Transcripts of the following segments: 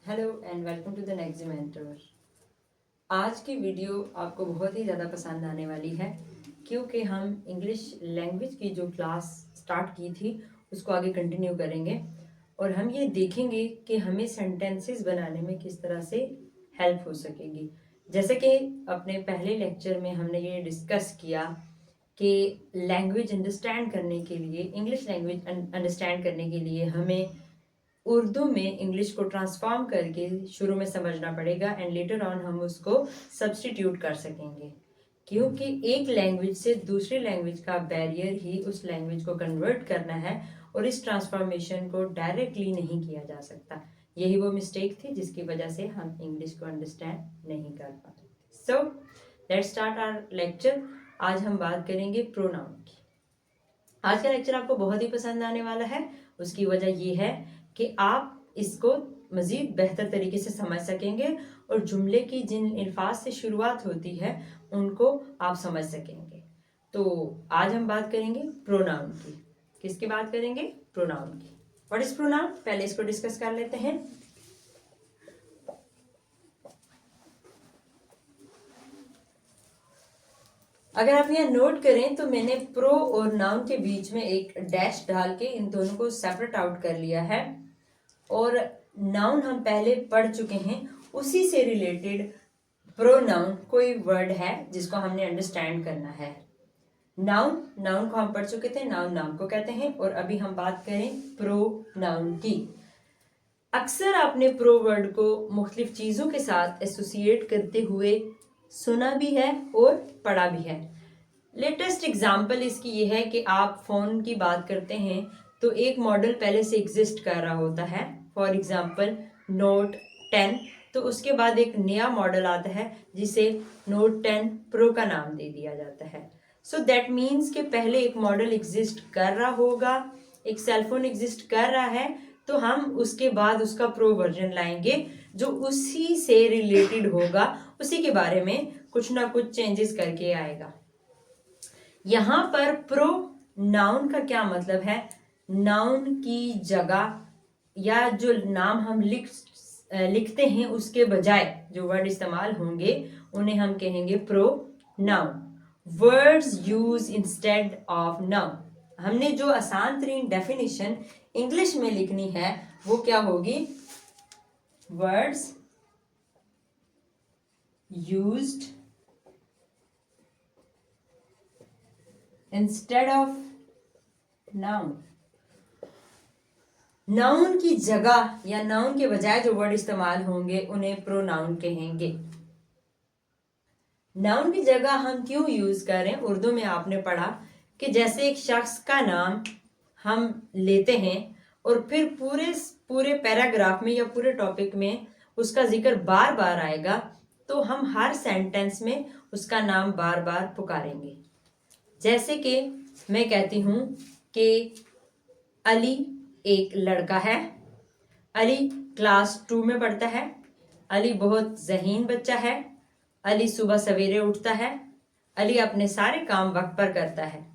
Hello and welcome to the next mentor. आज की video आपको बहुत ही ज़्यादा पसंद आने वाली है क्योंकि हम इंग्लिश लैंग्वेज की जो क्लास स्टार्ट की थी उसको आगे कंटिन्यू करेंगे और हम ये देखेंगे कि हमें सेंटेंसेस बनाने में किस तरह से हेल्प हो सकेगी। जैसे कि अपने पहले लेक्चर में हमने ये डिस्कस किया कि लैंग्वेज अंडरस्टैंड करने के लिए, इंग्लिश लैंग्वेज अंडरस्टैंड करने के लिए हमें उर्दू में इंग्लिश को ट्रांसफॉर्म करके शुरू में समझना पड़ेगा एंड लेटर ऑन हम उसको सब्सटीट्यूट कर सकेंगे, क्योंकि एक लैंग्वेज से दूसरी लैंग्वेज का बैरियर ही उस लैंग्वेज को कन्वर्ट करना है और इस ट्रांसफॉर्मेशन को डायरेक्टली नहीं किया जा सकता। यही वो मिस्टेक थी जिसकी वजह से हम इंग्लिश को अंडरस्टैंड नहीं कर पाते। So let's start our lecture. आज हम बात करेंगे प्रोनाउन की। आज का लेक्चर आपको बहुत ही पसंद आने वाला है। उसकी वजह ये है कि आप इसको मज़ीद बेहतर तरीके से समझ सकेंगे और जुमले की जिन अल्फाज से शुरुआत होती है उनको आप समझ सकेंगे। तो आज हम बात करेंगे प्रोनाउन की। किसकी बात करेंगे? प्रोनाउन की। What is pronoun? पहले इसको डिस्कस कर लेते हैं। अगर आप यहाँ नोट करें तो मैंने प्रो और नाउन के बीच में एक डैश डाल के इन दोनों को सेपरेट आउट कर लिया है। और नाउन हम पहले पढ़ चुके हैं, उसी से रिलेटेड प्रोनाउन कोई वर्ड है जिसको हमने अंडरस्टैंड करना है। नाउन को हम पढ़ चुके थे, नाउन को कहते हैं। और अभी हम बात करें प्रोनाउन की। अक्सर आपने प्रो वर्ड को मुख्तलिफ चीज़ों के साथ एसोसिएट करते हुए सुना भी है और पढ़ा भी है। लेटेस्ट एग्जाम्पल इसकी ये है कि आप फ़ोन की बात करते हैं तो एक मॉडल पहले से एग्जिस्ट कर रहा होता है, फॉर एग्जाम्पल नोट 10। तो उसके बाद एक नया मॉडल आता है जिसे नोट 10 प्रो का नाम दे दिया जाता है। सो दैट मीन्स कि पहले एक मॉडल एग्जिस्ट कर रहा होगा, एक सेलफोन एग्जिस्ट कर रहा है, तो हम उसके बाद उसका प्रो वर्जन लाएंगे जो उसी से रिलेटेड होगा, उसी के बारे में कुछ ना कुछ चेंजेस करके आएगा। यहाँ पर प्रो नाउन का क्या मतलब है? नाउन की जगह या जो नाम हम लिखते हैं उसके बजाय जो वर्ड इस्तेमाल होंगे उन्हें हम कहेंगे pro noun. Words use instead of noun. हमने जो आसान तरीन डेफिनेशन इंग्लिश में लिखनी है वो क्या होगी? Words used instead of noun. Noun की जगह या नाउन के बजाय जो वर्ड इस्तेमाल होंगे उन्हें प्रोनाउन कहेंगे। नाउन की जगह हम क्यों यूज करें? उर्दू में आपने पढ़ा कि जैसे एक शख्स का नाम हम लेते हैं और फिर पूरे पूरे पैराग्राफ में या पूरे टॉपिक में उसका जिक्र बार बार आएगा, तो हम हर सेंटेंस में उसका नाम बार बार पुकारेंगे। जैसे कि मैं कहती हूँ कि अली एक लड़का है, अली क्लास 2 में पढ़ता है, अली बहुत ज़हीन बच्चा है, अली सुबह सवेरे उठता है, अली अपने सारे काम वक्त पर करता है।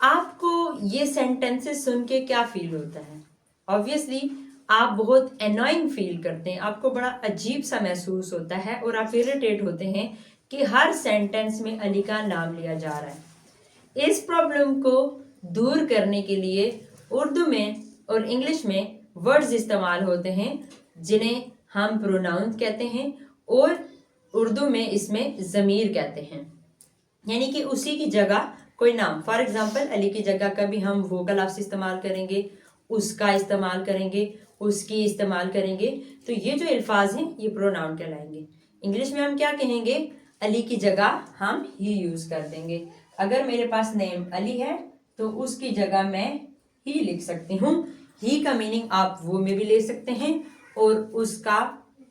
आपको ये सेंटेंसेस सुन के क्या फील होता है? ऑब्वियसली आप बहुत एनॉइंग फील करते हैं, आपको बड़ा अजीब सा महसूस होता है और आप इरिटेट होते हैं कि हर सेंटेंस में अली का नाम लिया जा रहा है। इस प्रॉब्लम को दूर करने के लिए उर्दू में और इंग्लिश में वर्ड्स इस्तेमाल होते हैं जिन्हें हम प्रोनाउन कहते हैं और उर्दू में इसमें ज़मीर कहते हैं। यानी कि उसी की जगह कोई नाम, फॉर एग्जाम्पल अली की जगह कभी हम वो का लफ्ज़ इस्तेमाल करेंगे, उसका इस्तेमाल करेंगे, उसकी इस्तेमाल करेंगे, तो ये जो अल्फाज हैं ये प्रोनाउन कहलाएंगे। इंग्लिश में हम क्या कहेंगे? अली की जगह हम ही यूज़ कर देंगे। अगर मेरे पास नेम अली है तो उसकी जगह मैं ही लिख सकती हूँ। ही का मीनिंग आप वो में भी ले सकते हैं और उसका,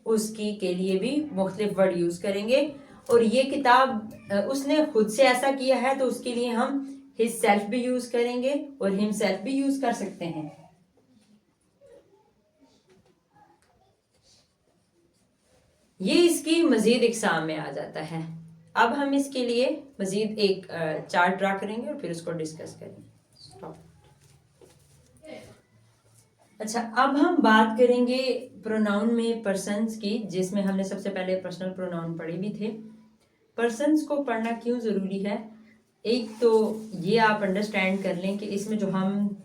उसकी के लिए भी मुख्तलिफ वर्ड यूज़ करेंगे। और ये किताब उसने खुद से ऐसा किया है तो उसके लिए हम हिज सेल्फ भी यूज़ करेंगे और हिम सेल्फ भी यूज़ कर सकते हैं। ये इसकी मज़ीद इकसाम में आ जाता है। अब हम इसके लिए मज़ीद एक चार्ट ड्रा करेंगे और फिर उसको डिस्कस करेंगे। स्टॉप। अच्छा, अब हम बात करेंगे प्रोनाउन में पर्सन्स की, जिसमें हमने सबसे पहले पर्सनल प्रोनाउन पढ़े भी थे। पर्सन्स को पढ़ना क्यों ज़रूरी है? एक तो ये आप अंडरस्टैंड कर लें कि इसमें जो हम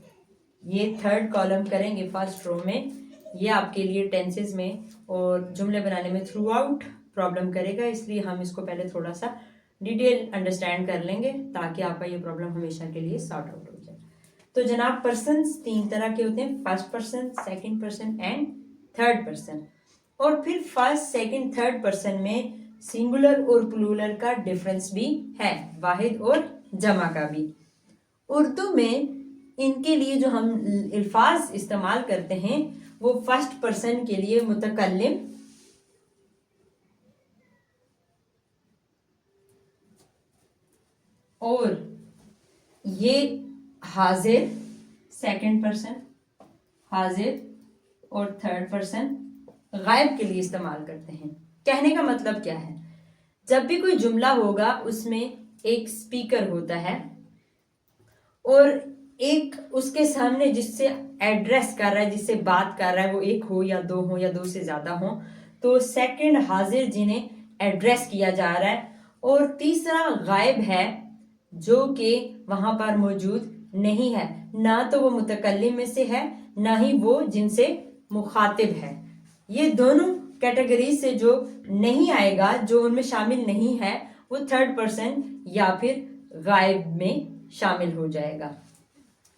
ये थर्ड कॉलम करेंगे फर्स्ट रो में, ये आपके लिए टेंसेस में और जुमले बनाने में थ्रू आउट प्रॉब्लम करेगा, इसलिए हम इसको पहले थोड़ा सा डिटेल अंडरस्टैंड कर लेंगे ताकि आपका ये प्रॉब्लम हमेशा के लिए सॉर्ट आउट हो जाए। तो जनाब, पर्सन्स 3 तरह के होते हैं, first person, second person and third person. और फिर फर्स्ट सेकंड थर्ड पर्सन में सिंगुलर और प्लूरल का डिफरेंस भी है, वाहिद और जमा का भी। उर्दू में इनके लिए जो हम अल्फाज इस्तेमाल करते हैं वो फर्स्ट पर्सन के लिए मुतकल्लिम और ये हाजिर सेकंड पर्सन, हाजिर और थर्ड पर्सन गायब के लिए इस्तेमाल करते हैं। कहने का मतलब क्या है? जब भी कोई जुमला होगा उसमें एक स्पीकर होता है और एक उसके सामने जिससे एड्रेस कर रहा है, जिससे बात कर रहा है, वो एक हो या दो हो या दो से ज्यादा हो, तो सेकंड हाजिर जिन्हें एड्रेस किया जा रहा है, और तीसरा गायब है जो कि वहां पर मौजूद नहीं है, ना तो वो मुतकल्लिम में से है ना ही वो जिनसे मुखातिब है। ये दोनों कैटेगरी से जो नहीं आएगा, जो उनमें शामिल नहीं है, वो थर्ड पर्सन या फिर गायब में शामिल हो जाएगा।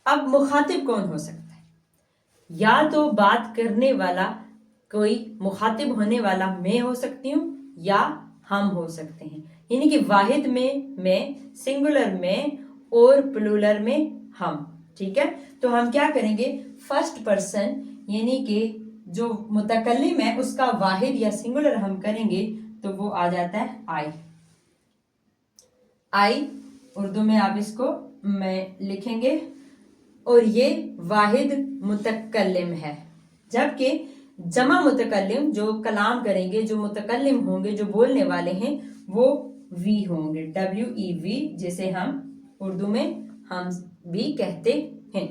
अब मुखातिब कौन हो सकता है? या तो बात करने वाला कोई मुखातिब होने वाला मैं हो सकती हूँ या हम हो सकते हैं, यानी कि वाहिद में मैं, सिंगुलर में और प्लूरल में हम। ठीक है, तो हम क्या करेंगे, फर्स्ट पर्सन यानी कि जो मुतकल्लिम है उसका वाहिद या सिंगुलर हम करेंगे तो वो आ जाता है आई। आई उर्दू में आप इसको मैं लिखेंगे और ये वाहिद मुतकल्लिम है, जबकि जमा मुतकल्लिम जो कलाम करेंगे, जो मुतकल्लिम होंगे, जो बोलने वाले हैं, वो वी होंगे, WEV, जिसे हम उर्दू में हम भी कहते हैं।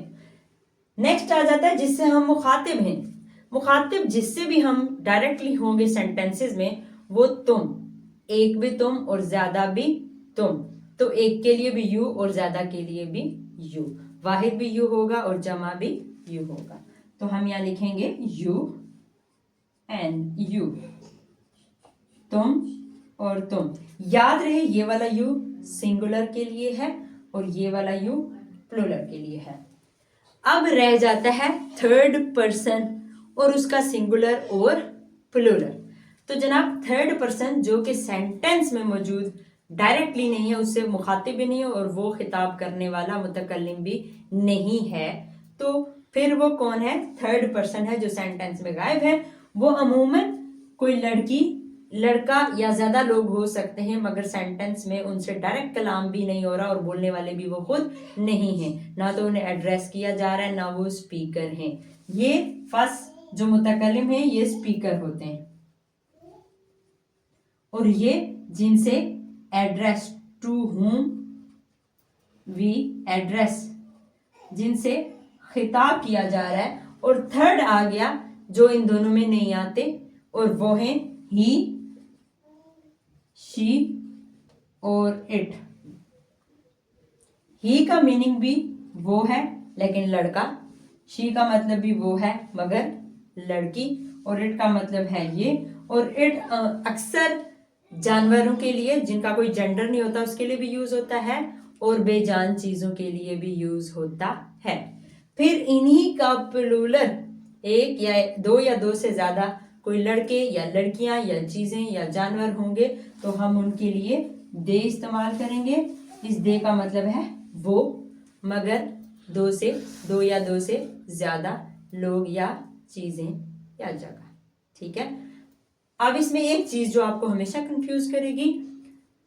नेक्स्ट आ जाता है जिससे हम मुखातिब हैं। मुखातिब जिससे भी हम डायरेक्टली होंगे सेंटेंसेस में, वो तुम, एक भी तुम और ज्यादा भी तुम, तो एक के लिए भी यू और ज्यादा के लिए भी यू, वाहिद भी यू होगा और जमा भी यू होगा। तो हम यहां लिखेंगे यू एंड यू, तुम और तुम। याद रहे ये वाला यू सिंगुलर के लिए है और ये वाला यू प्लूरल के लिए है। अब रह जाता है थर्ड पर्सन और उसका सिंगुलर और प्लूरल। तो जनाब, थर्ड पर्सन जो कि सेंटेंस में मौजूद डायरेक्टली नहीं है, उससे मुखातिब भी नहीं है और वो खिताब करने वाला मुतकल्लिम भी नहीं है, तो फिर वो कौन है? थर्ड पर्सन है जो सेंटेंस में गायब है। वो अमूमन कोई लड़की, लड़का या ज्यादा लोग हो सकते हैं, मगर सेंटेंस में उनसे डायरेक्ट कलाम भी नहीं हो रहा और बोलने वाले भी वो खुद नहीं है, ना तो उन्हें एड्रेस किया जा रहा है ना वो स्पीकर हैं। ये फर्स्ट जो मुतकल्लिम है ये स्पीकर होते हैं और ये जिनसे address, to whom we address, जिनसे खिताब किया जा रहा है। और थर्ड आ गया जो इन दोनों में नहीं आते और वो है ही, शी और इट। ही का मीनिंग भी वो है लेकिन लड़का, शी का मतलब भी वो है मगर लड़की, और इट का मतलब है ये। और इट अक्सर जानवरों के लिए जिनका कोई जेंडर नहीं होता उसके लिए भी यूज होता है और बेजान चीजों के लिए भी यूज होता है। फिर इन्हीं का प्लूरल, एक या दो या दो से ज्यादा कोई लड़के या लड़कियां या चीजें या जानवर होंगे तो हम उनके लिए दे इस्तेमाल करेंगे। इस दे का मतलब है वो, मगर दो या दो से ज्यादा लोग या चीजें या जगह। ठीक है, अब इसमें एक चीज जो आपको हमेशा कंफ्यूज करेगी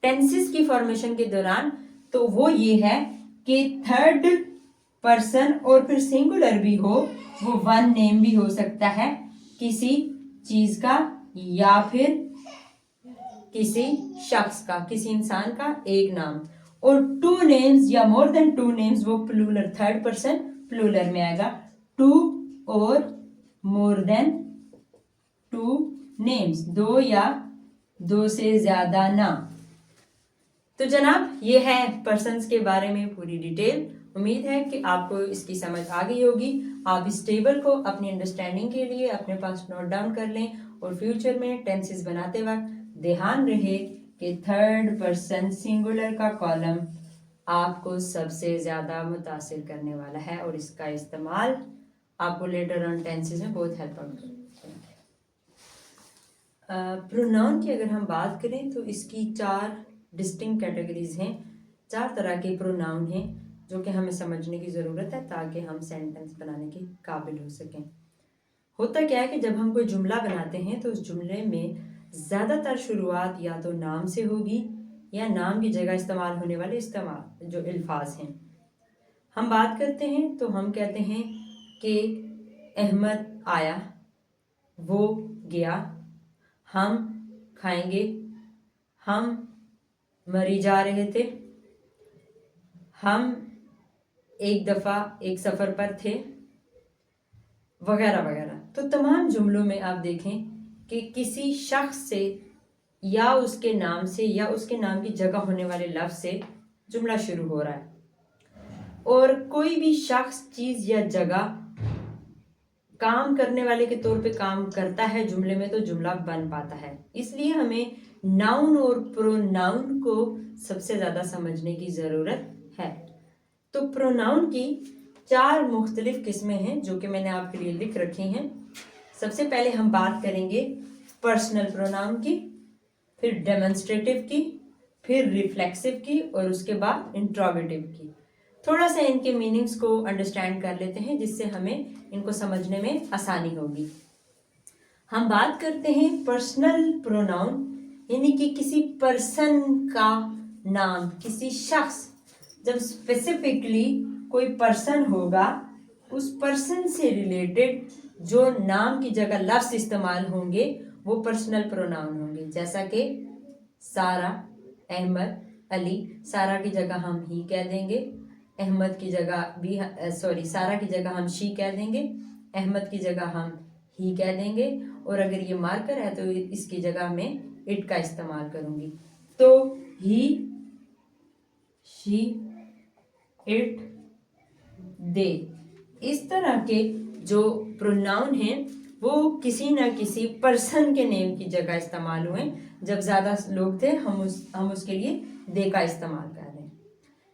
टेंसेस की फॉर्मेशन के दौरान, तो वो ये है कि थर्ड पर्सन और फिर सिंगुलर भी हो, वो वन नेम भी हो सकता है किसी चीज का या फिर किसी शख्स का, किसी इंसान का एक नाम। और टू नेम्स या मोर देन टू नेम्स वो प्लूरल, थर्ड पर्सन प्लूरल में आएगा। टू और मोर देन 2 नेम्स, 2 या 2 से ज्यादा नाम। तो जनाब ये है पर्सन्स के बारे में पूरी डिटेल। उम्मीद है कि आपको इसकी समझ आ गई होगी। आप इस टेबल को अपनी अंडरस्टैंडिंग के लिए अपने पास नोट डाउन कर लें और फ्यूचर में टेंसेस बनाते वक्त ध्यान रहे कि थर्ड पर्सन सिंगुलर का कॉलम आपको सबसे ज्यादा मुतासिर करने वाला है और इसका इस्तेमाल आपको लेटर ऑन टेंसेस में बहुत हेल्प करेगा। प्रोनाउन की अगर हम बात करें तो इसकी 4 डिस्टिंक्ट कैटेगरीज हैं। 4 तरह के प्रोनाउन हैं जो कि हमें समझने की ज़रूरत है ताकि हम सेंटेंस बनाने के काबिल हो सकें। होता क्या है कि जब हम कोई जुमला बनाते हैं तो उस जुमले में ज़्यादातर शुरुआत या तो नाम से होगी या नाम की जगह इस्तेमाल होने वाले इस्तेमाल जो अल्फाज हैं। हम बात करते हैं तो हम कहते हैं कि अहमद आया, वो गया, हम खाएंगे, हम मरी जा रहे थे, हम एक दफ़ा एक सफ़र पर थे, वगैरह वगैरह। तो तमाम जुमलों में आप देखें कि किसी शख्स से या उसके नाम से या उसके नाम की जगह होने वाले लफ्ज़ से जुमला शुरू हो रहा है और कोई भी शख्स, चीज़ या जगह काम करने वाले के तौर पे काम करता है जुमले में तो जुमला बन पाता है। इसलिए हमें नाउन और प्रोनाउन को सबसे ज़्यादा समझने की ज़रूरत है। तो प्रोनाउन की 4 मुख्तलिफ किस्में हैं जो कि मैंने आपके लिए लिख रखी हैं। सबसे पहले हम बात करेंगे पर्सनल प्रोनाउन की, फिर डेमोन्स्ट्रेटिव की, फिर रिफ्लेक्सिव की और उसके बाद इंट्रोगेटिव की। थोड़ा सा इनके मीनिंग्स को अंडरस्टैंड कर लेते हैं जिससे हमें इनको समझने में आसानी होगी। हम बात करते हैं पर्सनल प्रोनाउन, यानी कि किसी पर्सन का नाम, किसी शख्स, जब स्पेसिफिकली कोई पर्सन होगा उस पर्सन से रिलेटेड जो नाम की जगह लफ्ज़ इस्तेमाल होंगे वो पर्सनल प्रोनाउन होंगे। जैसा कि सारा, अहमद, अली। सारा की जगह हम ही कह देंगे, अहमद की जगह भी सारा की जगह हम शी कह देंगे, अहमद की जगह हम ही कह देंगे और अगर ये मार्कर है तो इसकी जगह मैं इट का इस्तेमाल करूंगी। तो ही, शी, इट, दे, इस तरह के जो प्रोनाउन हैं वो किसी न किसी पर्सन के नेम की जगह इस्तेमाल हुए। जब ज़्यादा लोग थे हम उसके लिए दे का इस्तेमाल कर रहे हैं।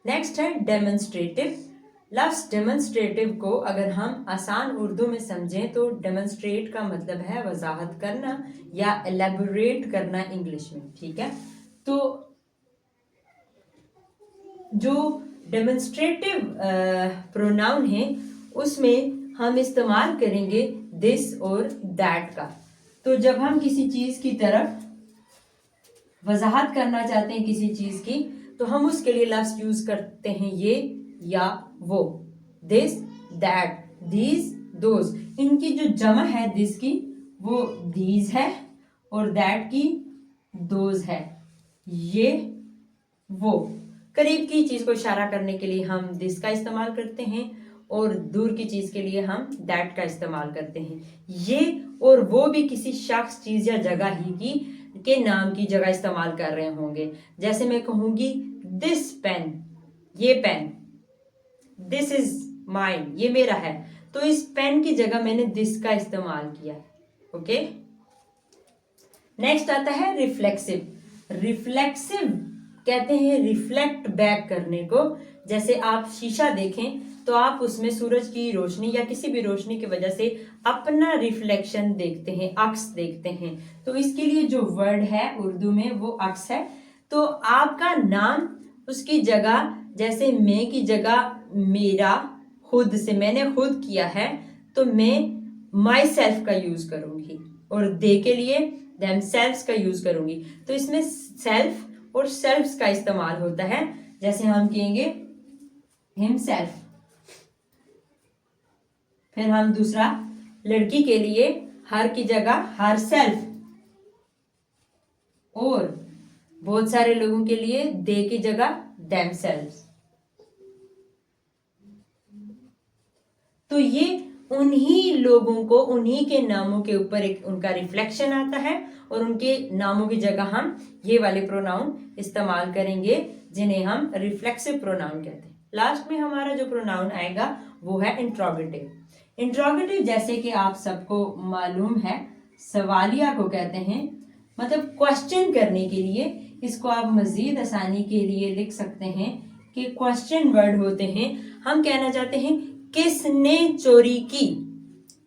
नेक्स्ट है डेमोन्स्ट्रेटिव। लफ्ज़ डेमोन्स्ट्रेटिव को अगर हम आसान उर्दू में समझें तो डेमोन्स्ट्रेट का मतलब है वजाहत करना या एलेबोरेट करना इंग्लिश में, ठीक है। तो जो डेमोन्स्ट्रेटिव प्रोनाउन है उसमें हम इस्तेमाल करेंगे दिस और दैट का। तो जब हम किसी चीज़ की तरफ वजाहत करना चाहते हैं किसी चीज़ की तो हम उसके लिए लफ्ज़ यूज़ करते हैं ये या वो। This, that, these, those. इनकी जो जमा है दिस की वो दीज है और दैट की दोज है। ये, वो। करीब की चीज़ को इशारा करने के लिए हम दिस का इस्तेमाल करते हैं और दूर की चीज़ के लिए हम दैट का इस्तेमाल करते हैं। ये और वो भी किसी शख्स, चीज़ या जगह ही की के नाम की जगह इस्तेमाल कर रहे होंगे। जैसे मैं कहूँगी दिस पेन, ये पेन, दिस इज माइन, ये मेरा है, तो इस पेन की जगह मैंने दिस का इस्तेमाल किया है। ओके। नेक्स्ट आता है रिफ्लेक्सिव। रिफ्लेक्सिव कहते हैं रिफ्लेक्ट बैक करने को। जैसे आप शीशा देखें तो आप उसमें सूरज की रोशनी या किसी भी रोशनी की वजह से अपना रिफ्लेक्शन देखते हैं, अक्स देखते हैं। तो इसके लिए जो वर्ड है उर्दू में वो अक्स है। तो आपका नाम उसकी जगह, जैसे मैं की जगह मेरा, खुद से मैंने खुद किया है तो मैं माई सेल्फ का यूज करूंगी और दे के लिए देमसेल्व्स का यूज करूंगी। तो इसमें सेल्फ और सेल्फ्स का इस्तेमाल होता है। जैसे हम कहेंगे हिमसेल्फ, फिर हम दूसरा लड़की के लिए हर की जगह हर सेल्फ, और बहुत सारे लोगों के लिए दे की जगह देमसेल्व्स। तो ये उन्हीं लोगों को उन्हीं के नामों के ऊपर एक उनका रिफ्लेक्शन आता है और उनके नामों की जगह हम ये वाले प्रोनाउन इस्तेमाल करेंगे जिन्हें हम रिफ्लेक्सिव प्रोनाउन कहते हैं। लास्ट में हमारा जो प्रोनाउन आएगा वो है इंट्रोगेटिव। इंट्रोगेटिव जैसे कि आप सबको मालूम है सवालिया को कहते हैं, मतलब क्वेश्चन करने के लिए। इसको आप मजीद आसानी के लिए लिख सकते हैं कि क्वेश्चन वर्ड होते हैं। हम कहना चाहते हैं किसने चोरी की।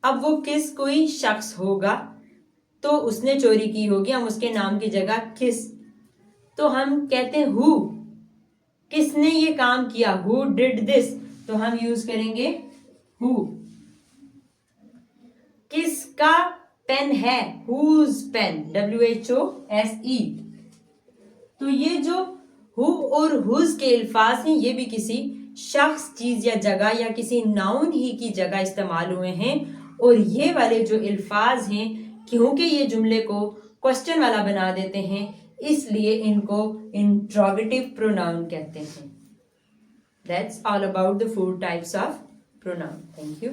अब वो किस कोई शख्स होगा तो उसने चोरी की होगी, हम उसके नाम की जगह किस, तो हम कहते हैं हु। किसने ये काम किया, हु डिड दिस, तो हम यूज करेंगे हु। किसका पेन है, हुज पेन, WHOSE। तो ये जो हु और हुज के अल्फाज हैं ये भी किसी शख्स, चीज या जगह या किसी नाउन ही की जगह इस्तेमाल हुए हैं। और ये वाले जो अल्फाज हैं क्योंकि ये जुमले को क्वेश्चन वाला बना देते हैं इसलिए इनको इंट्रोगेटिव प्रोनाउन कहते हैं। That's all about the 4 types of pronoun. Thank you.